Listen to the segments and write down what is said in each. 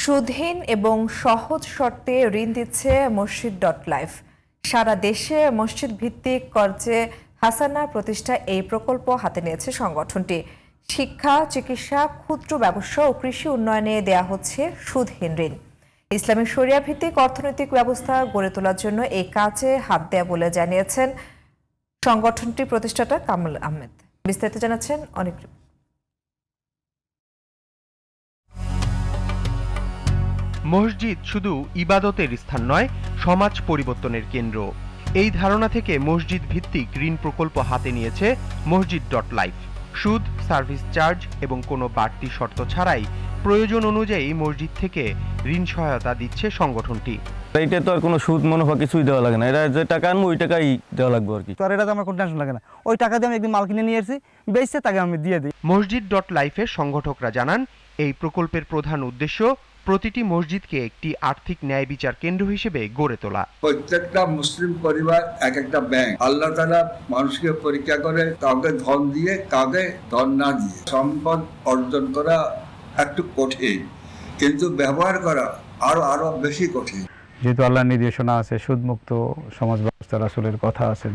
সুদহীন এবং সহজ শর্তে ঋণ দিচ্ছে মসজিদ.লাইফ। সারা দেশে মসজিদ ভিত্তিক কর্জে হাসানা প্রতিষ্ঠা এই প্রকল্প হাতে নিয়েছে সংগঠনটি। শিক্ষা, চিকিৎসা, ক্ষুদ্র ব্যবসা ও কৃষি উন্নয়নে দেয়া হচ্ছে সুদহীন ঋণ। ইসলামী শরিয়া ভিত্তিক অর্থনৈতিক ব্যবস্থা গড়ে তোলার জন্য এই কাজে হাত দেয়া বলে জানিয়েছেন সংগঠনটির প্রতিষ্ঠাতা কামাল আহমেদ। বিস্তারিত জানাচ্ছেন অনেক। মসজিদ শুধু ইবাদতের স্থান নয়, সমাজ পরিবর্তনের কেন্দ্র। এই ধারণা থেকে মসজিদ ভিত্তিক ঋণ প্রকল্প হাতে নিয়েছে মসজিদ.লাইফ। সুদ, সার্ভিস চার্জ এবং কোনো বাড়তি শর্ত ছাড়াই প্রয়োজন অনুযায়ী মসজিদ থেকে ঋণ সহায়তা দিচ্ছে সংগঠনটি। এইটা তো আর কোনো সুদ মুনাফা কিছুই দেওয়া লাগে না, এটা যে টাকা আনবো ওই টাকাই দেওয়া লাগবে আর কি। তো এটাতে আমার কোনো টেনশন লাগে না, ওই টাকা দিয়ে আমি একদিন মাল কিনে নিয়ে এসেছি, বেচছে তাকে আমি দিয়ে দিই। মসজিদ.লাইফের সংগঠকরা জানান, এই প্রকল্পের প্রধান উদ্দেশ্য প্রতিটি মসজিদকে একটি আর্থিক ন্যায় বিচার কেন্দ্র হিসেবে গড়ে তোলা। প্রত্যেকটা মুসলিম পরিবার এক একটা ব্যাংক। আল্লাহ তাআলা মানুষকে পরীক্ষা করে, কাউকে ধন দিয়ে কাউকে ধন না দিয়ে। সম্পদ অর্জন করা একটু কঠিন, কিন্তু ব্যবহার করা আরো বেশি কঠিন। যেহেতু আল্লাহর নির্দেশনা আছে, সুদমুক্ত সমাজ ব্যবস্থা রাসূলের কথা আছে,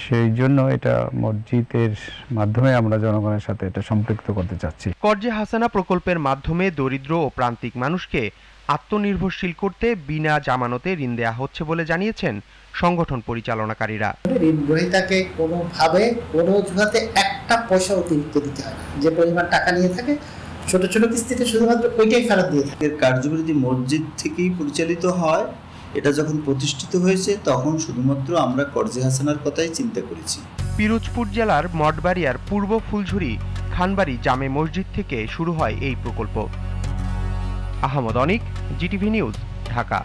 সেই জন্য এটা মসজিদের মাধ্যমে আমরা জনগণের সাথে এটা সম্পৃক্ত করতে চাচ্ছি। কর্জে হাসানা প্রকল্পের মাধ্যমে দরিদ্র ও প্রান্তিক মানুষকে আত্মনির্ভরশীল করতে বিনা জামানতে ঋণ দেওয়া হচ্ছে বলে জানিয়েছেন সংগঠন পরিচালনাকারীরা। ঋণ গ্রহীতাকে কোনোভাবে কোনো অজুহাতে একটা পয়সা অতিরিক্ত দিতে হয় না। যে পরিমাণ টাকা নিয়ে থাকে ছোট ছোট কিস্তিতে শুধুমাত্র ওইটাই ফেরত দিয়ে থাকে। কার্যবিরতি মসজিদ থেকেই পরিচালিত হয়। এটা যখন প্রতিষ্ঠিত হয়েছে তখন শুধুমাত্র আমরা কর্জে হাসানার কথাই চিন্তা করেছি। পিরোজপুর জেলার মঠবাড়িয়ার পূর্ব ফুলঝুরি খানবাড়ি জামে মসজিদ থেকে শুরু হয় এই প্রকল্প। আহমদ অনিক, জিটিভি নিউজ, ঢাকা।